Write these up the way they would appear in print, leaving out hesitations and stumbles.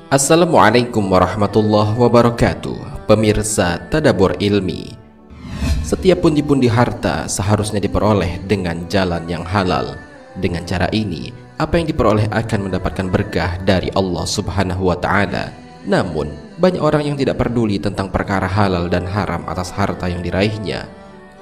Assalamualaikum warahmatullahi wabarakatuh. Pemirsa Tadabbur Ilmi, setiap pundi-pundi harta seharusnya diperoleh dengan jalan yang halal. Dengan cara ini, apa yang diperoleh akan mendapatkan berkah dari Allah Subhanahu wa Ta'ala. Namun, banyak orang yang tidak peduli tentang perkara halal dan haram atas harta yang diraihnya.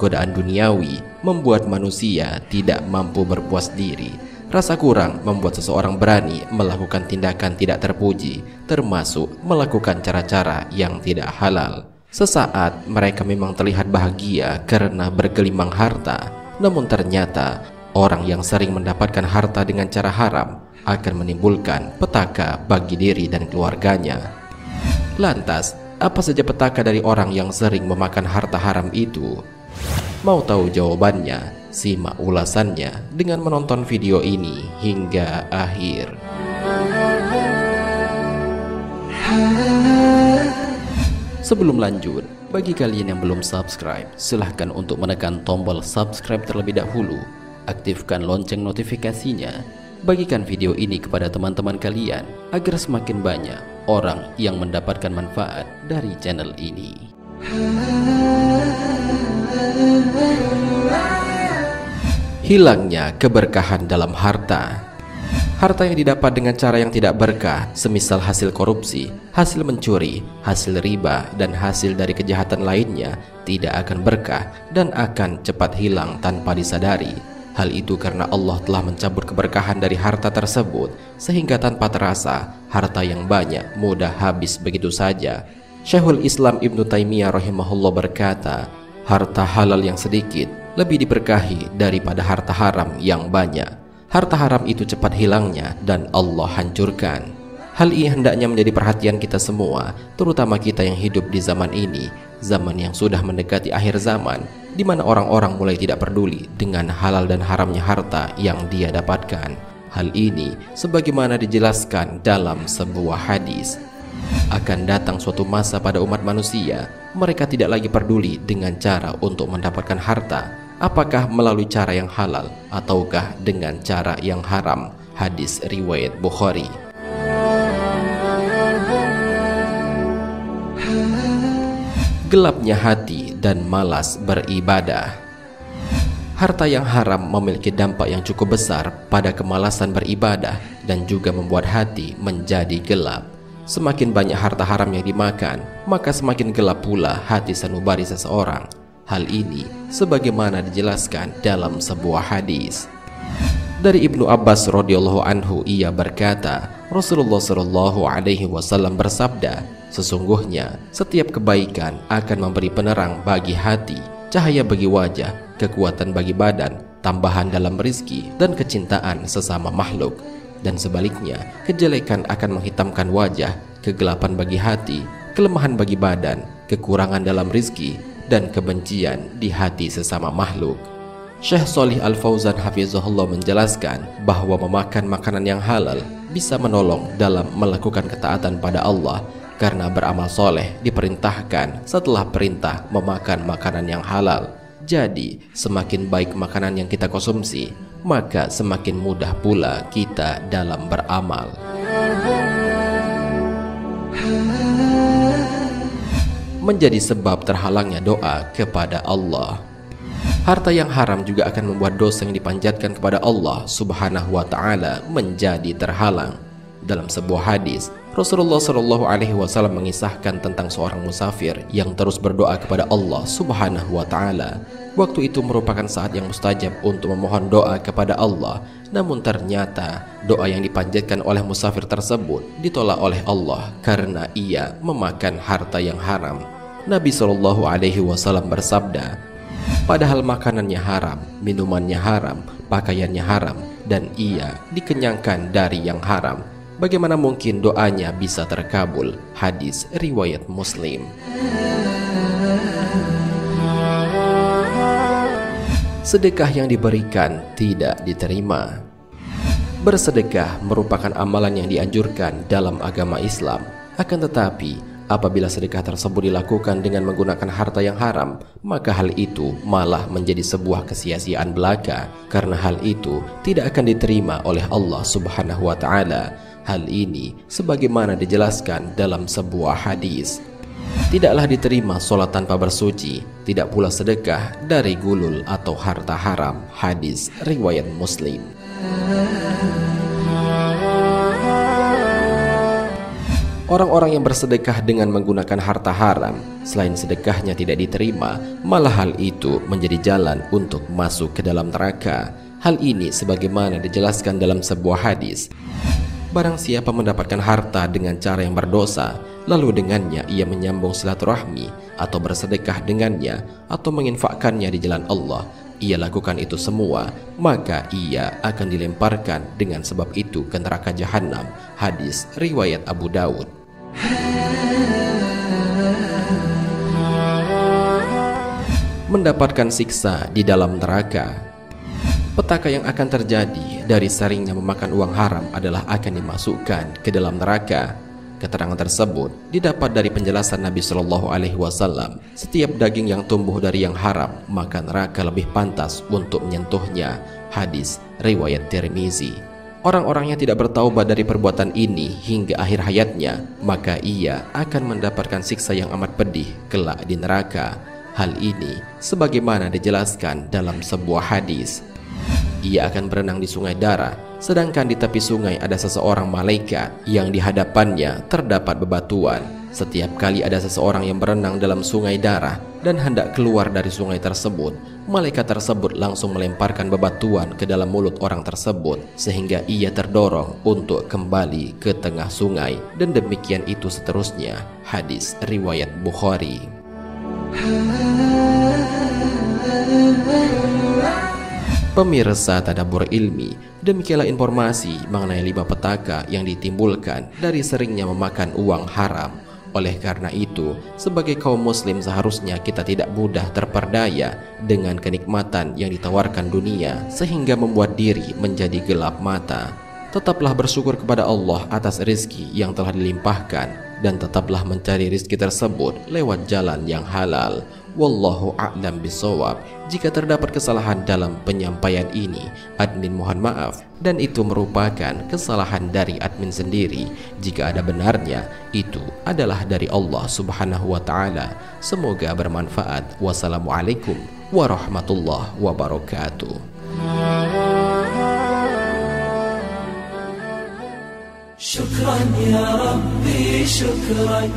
Godaan duniawi membuat manusia tidak mampu berpuas diri. Rasa kurang membuat seseorang berani melakukan tindakan tidak terpuji, termasuk melakukan cara-cara yang tidak halal. Sesaat mereka memang terlihat bahagia karena bergelimang harta, namun ternyata orang yang sering mendapatkan harta dengan cara haram akan menimbulkan petaka bagi diri dan keluarganya. Lantas, apa saja petaka dari orang yang sering memakan harta haram itu? Mau tahu jawabannya? Simak ulasannya dengan menonton video ini hingga akhir. Sebelum lanjut, bagi kalian yang belum subscribe, silahkan untuk menekan tombol subscribe terlebih dahulu. Aktifkan lonceng notifikasinya. Bagikan video ini kepada teman-teman kalian agar semakin banyak orang yang mendapatkan manfaat dari channel ini. Hilangnya keberkahan dalam harta. Harta yang didapat dengan cara yang tidak berkah, semisal hasil korupsi, hasil mencuri, hasil riba, dan hasil dari kejahatan lainnya, tidak akan berkah dan akan cepat hilang tanpa disadari. Hal itu karena Allah telah mencabut keberkahan dari harta tersebut, sehingga tanpa terasa, harta yang banyak mudah habis begitu saja. Syekhul Islam Ibnu Taimiyah rahimahullah berkata, harta halal yang sedikit lebih diberkahi daripada harta haram yang banyak. Harta haram itu cepat hilangnya dan Allah hancurkan. Hal ini hendaknya menjadi perhatian kita semua, terutama kita yang hidup di zaman ini, zaman yang sudah mendekati akhir zaman, di mana orang-orang mulai tidak peduli dengan halal dan haramnya harta yang dia dapatkan. Hal ini sebagaimana dijelaskan dalam sebuah hadis. Akan datang suatu masa pada umat manusia, mereka tidak lagi peduli dengan cara untuk mendapatkan harta, apakah melalui cara yang halal ataukah dengan cara yang haram. Hadis riwayat Bukhari. Gelapnya hati dan malas beribadah. Harta yang haram memiliki dampak yang cukup besar pada kemalasan beribadah dan juga membuat hati menjadi gelap. Semakin banyak harta haram yang dimakan, maka semakin gelap pula hati sanubari seseorang. Hal ini sebagaimana dijelaskan dalam sebuah hadis. Dari Ibnu Abbas radhiyallahu anhu, ia berkata, Rasulullah shallallahu alaihi wasallam bersabda, sesungguhnya setiap kebaikan akan memberi penerang bagi hati, cahaya bagi wajah, kekuatan bagi badan, tambahan dalam rizki, dan kecintaan sesama makhluk. Dan sebaliknya, kejelekan akan menghitamkan wajah, kegelapan bagi hati, kelemahan bagi badan, kekurangan dalam rizki, dan kebencian di hati sesama makhluk. Syekh Shalih Al-Fauzan hafizahullah menjelaskan bahwa memakan makanan yang halal bisa menolong dalam melakukan ketaatan pada Allah, karena beramal soleh diperintahkan setelah perintah memakan makanan yang halal. Jadi, semakin baik makanan yang kita konsumsi, maka semakin mudah pula kita dalam beramal. Menjadi sebab terhalangnya doa kepada Allah. Harta yang haram juga akan membuat dosa yang dipanjatkan kepada Allah Subhanahu wa Ta'ala menjadi terhalang. Dalam sebuah hadis, Rasulullah Shallallahu alaihi wasallam mengisahkan tentang seorang musafir yang terus berdoa kepada Allah Subhanahu wa Ta'ala. Waktu itu merupakan saat yang mustajab untuk memohon doa kepada Allah. Namun ternyata doa yang dipanjatkan oleh musafir tersebut ditolak oleh Allah karena ia memakan harta yang haram. Nabi Shallallahu alaihi wasallam bersabda, padahal makanannya haram, minumannya haram, pakaiannya haram, dan ia dikenyangkan dari yang haram. Bagaimana mungkin doanya bisa terkabul? Hadis riwayat Muslim. Sedekah yang diberikan tidak diterima. Bersedekah merupakan amalan yang dianjurkan dalam agama Islam. Akan tetapi, Apabila sedekah tersebut dilakukan dengan menggunakan harta yang haram, maka hal itu malah menjadi sebuah kesia-siaan belaka, karena hal itu tidak akan diterima oleh Allah Subhanahu wa Ta'ala. Hal ini sebagaimana dijelaskan dalam sebuah hadis. Tidaklah diterima sholat tanpa bersuci, tidak pula sedekah dari gulul atau harta haram. Hadis riwayat Muslim. Orang-orang yang bersedekah dengan menggunakan harta haram, selain sedekahnya tidak diterima, malah hal itu menjadi jalan untuk masuk ke dalam neraka. Hal ini sebagaimana dijelaskan dalam sebuah hadis. Barang siapa mendapatkan harta dengan cara yang berdosa, lalu dengannya ia menyambung silaturahmi, atau bersedekah dengannya, atau menginfakkannya di jalan Allah, ia lakukan itu semua, maka ia akan dilemparkan dengan sebab itu ke neraka jahanam. Hadis riwayat Abu Daud. Mendapatkan siksa di dalam neraka. Petaka yang akan terjadi dari seringnya memakan uang haram adalah akan dimasukkan ke dalam neraka. Keterangan tersebut didapat dari penjelasan Nabi Shallallahu Alaihi Wasallam. Setiap daging yang tumbuh dari yang haram, maka neraka lebih pantas untuk menyentuhnya. Hadis riwayat Tirmizi. Orang-orang yang tidak bertaubat dari perbuatan ini hingga akhir hayatnya, maka ia akan mendapatkan siksa yang amat pedih kelak di neraka. Hal ini sebagaimana dijelaskan dalam sebuah hadis. Ia akan berenang di sungai darah, sedangkan di tepi sungai ada seseorang malaikat yang di hadapannya terdapat bebatuan. Setiap kali ada seseorang yang berenang dalam sungai darah dan hendak keluar dari sungai tersebut, malaikat tersebut langsung melemparkan bebatuan ke dalam mulut orang tersebut, sehingga ia terdorong untuk kembali ke tengah sungai, dan demikian itu seterusnya. Hadis riwayat Bukhari. Pemirsa Tadabbur Ilmi, demikianlah informasi mengenai 5 petaka yang ditimbulkan dari seringnya memakan uang haram. Oleh karena itu, sebagai kaum muslim seharusnya kita tidak mudah terperdaya dengan kenikmatan yang ditawarkan dunia sehingga membuat diri menjadi gelap mata. Tetaplah bersyukur kepada Allah atas rizki yang telah dilimpahkan, dan tetaplah mencari rizki tersebut lewat jalan yang halal. Wallahu a'lam bishawab. Jika terdapat kesalahan dalam penyampaian ini, admin mohon maaf, dan itu merupakan kesalahan dari admin sendiri. Jika ada benarnya, itu adalah dari Allah Subhanahu wa Ta'ala. Semoga bermanfaat. Wassalamualaikum warahmatullahi wabarakatuh. Syukran ya Rabbi, syukran.